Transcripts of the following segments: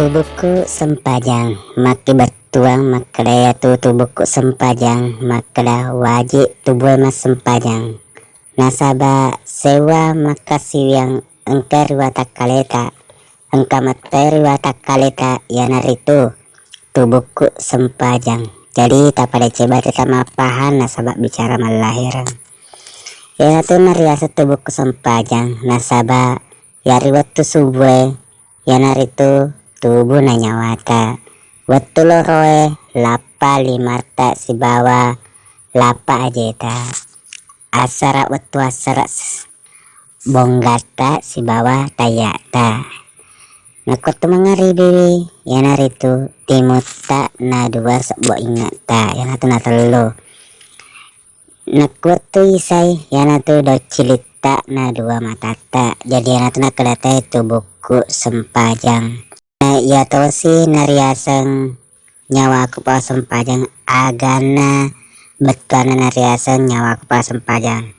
Tubuhku sempajang, maki bertuang makadaya tubuhku sempajang, makada wajib tubuh mas sempajang. Nasaba sewa makasih yang engkar watak kaleta, engka materi watak kaleta ya naritu tubuhku sempajang. Jadi tak pada coba kita mapahan nasaba bicara malahiran. Ya tu nariasa tubuhku sempajang, nasaba ya riwat tu subuh ya naritu tubuh nanya wata betul roe lapa limarta si bawa lapa ajeta asara wetu asara bonggata si bawa tayata nakot mangaribi ya naritu timuta na dua sebo ingat ta ya natu natelo nakot tu isai ya natu do cilita na dua matata jadi ya natu nakadata tubuhku sempajang. Ya to si nariaseng nyawa aku pa sempajang agana betana nariaseng nyawa aku pa sempajang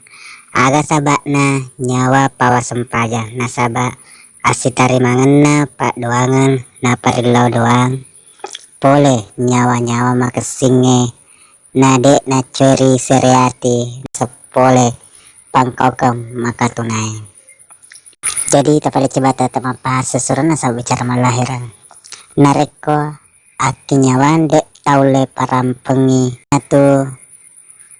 aga sabakna nyawa pawa sempajang nasaba asitari mangena pak doangan na parilau doang pole nyawa makesinge nade na curi seriati sepole pangkokem maka tunai. Jadi tapada coba tetap bahas sesuruh nasa bicara malahiran nareko akinyawan dek taule parampengi atau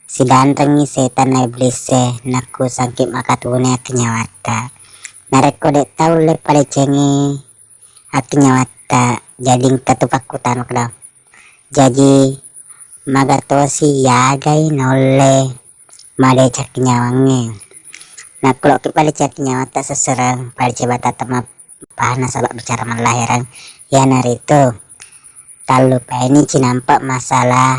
sidantengi setan iblise naku sangkit makatune akinyawata nareko dek taule pada cengi akinyawata jadi katupakutan kedam jadi magatosi yagai nole made cakinyawange. Nah kalau kita lihat nyawata seserang pada coba tatap pahana sabak bicara malahiran ya naritu talu ini cinampak masalah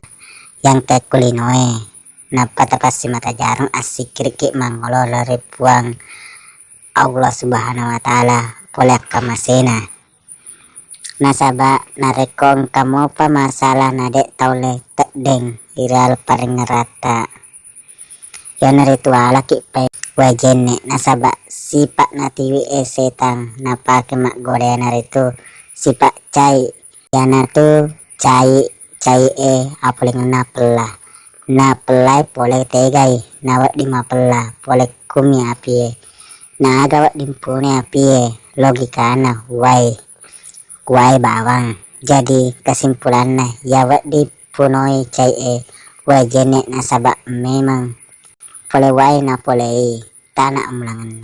yang tekulinoe napa tapasi mata jarang asik kiriki mangolo lari puang Allah subhanahu wa ta'ala polek kamasena nasaba narekong kamu apa masalah nadek taule tekdeng iral paring ngerata ya naritu alaki pe wajene nasaba sipak natiwi setang napake mak gorea naritu sipak cai yana tu cai apaling na pelai pole tegai nawat di mapela pole kumi apie na agawat dimpune apie logika na wai bawang jadi kesimpulannya ya wak dipunoi cai wajene nasaba memang pole wai na pole tanah ulangan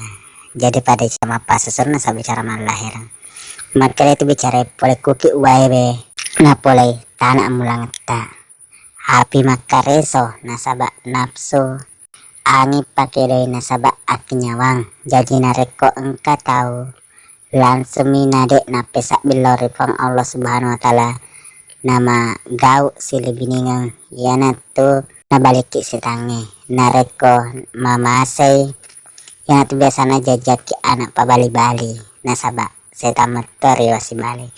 jadi pada sama pas seserna sampai bicara malahiran makanya itu bicara pole kuki wai na pole tanah ulangan ta api makareso nasaba nafsu ani pakai doi nasaba akinyawang jadi nareko engka tahu lansemi nadek napesak bilori pang Allah subhanahu wa ta'ala nama gau silibiningang ya natu nabaliki sitange nareko mamasai yang itu biasanya jajaki anak pa bali-bali nasaba saya tamat teriwasi bali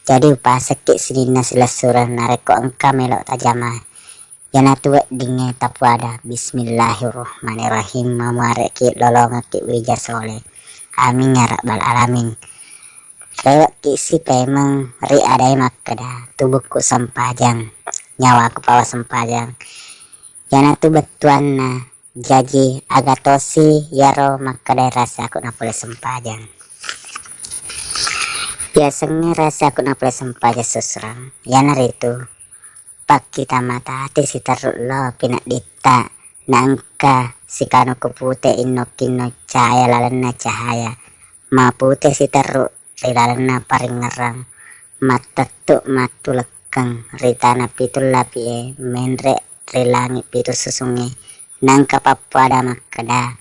jadi upah sekik sidina sila surah nareko engka melok tajamah yang itu dinge tapuada bismillahirrahmanirrahim mamareki lolongaki wija soleh amin ya rabbal alamin lewat kisi pemeng ri adai makada tubuhku sempajang nyawaku pawa sempajang yana tu betuan na jaji agatosi yaro makadai rasa aku napole sempajang biasanya rasa aku napole sempajang susrang yana ritu pak kita mata hati si teruk lo pinak dita nangka si kano kupute inokino cahaya lalena cahaya ma pute si teruk rilalena paring ngerang matetuk matu lekeng ritana pitul lapi menre rilangi pitu susungi nangka papada makada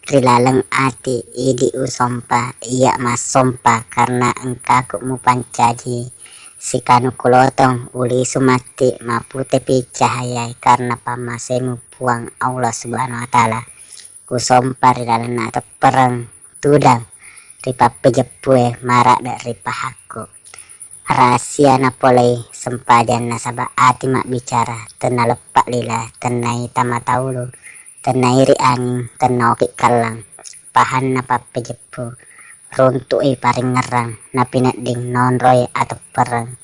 rilaleng ati idi usompa iya mas sompa karena engkaku mu pancaji si kanu kulotong uli sumati mapute pi cahayai karena pamasemu puang Allah subhanahu wa ta'ala kusompa rilaleng atau perang tudang ripa pejepue marak dari pahaku rahasia napolei sempajan nasaba ati mak bicara tena lepak lila tenai tamataulu tenai ri angin tenau ki kalang pahan napa pejepu runtui paring ngerang napi nak ding non roy atau perang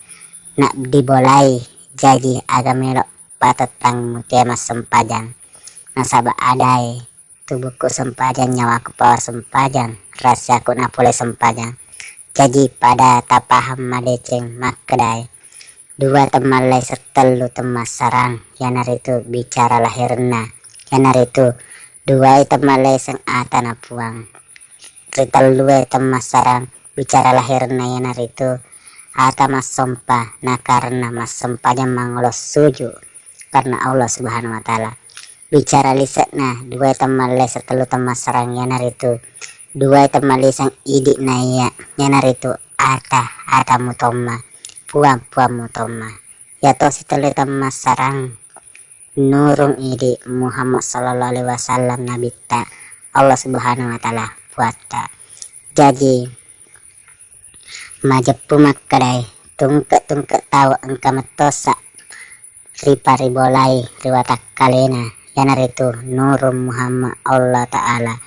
nak dibolai jadi agak melok patetang mutia mas sempajang nasaba adai tubuhku sempajang nyawaku pawa sempajang rahasiaku nak boleh sempajang jadi pada tak paham madeceng mak kedai dua temalai sertelu temas sarang yanar itu bicara lahirna yanar itu dua temalai seng atana puang ritalue temas sarang bicara lahirna yanar itu ata mas sompa nah karena mas sempanya mangolos suju karena Allah subhanahu wa ta'ala bicara lisetna dua temalai sertelu temas sarang yanar itu dua temalai sang idik naya yanar itu ata mutoma puang mutoma ya to si telu temas sarang nurung idi Muhammad sallallahu alaihi wasallam nabi ta Allah subhanahu wa ta'ala puata jadi majepu makadai tungke tahu engka metosa ripari bolai riwatak kalena yanar itu nurung Muhammad Allah ta'ala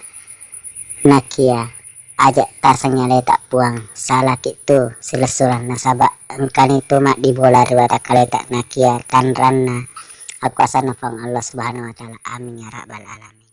nakia ajak tasangnya le tak buang salah gitu silesuran nasaba engkan itu mak dibola riwatak kaleta nakia kan ranna aku asana Allah subhanahu wa ta'ala amin ya rabbal alamin.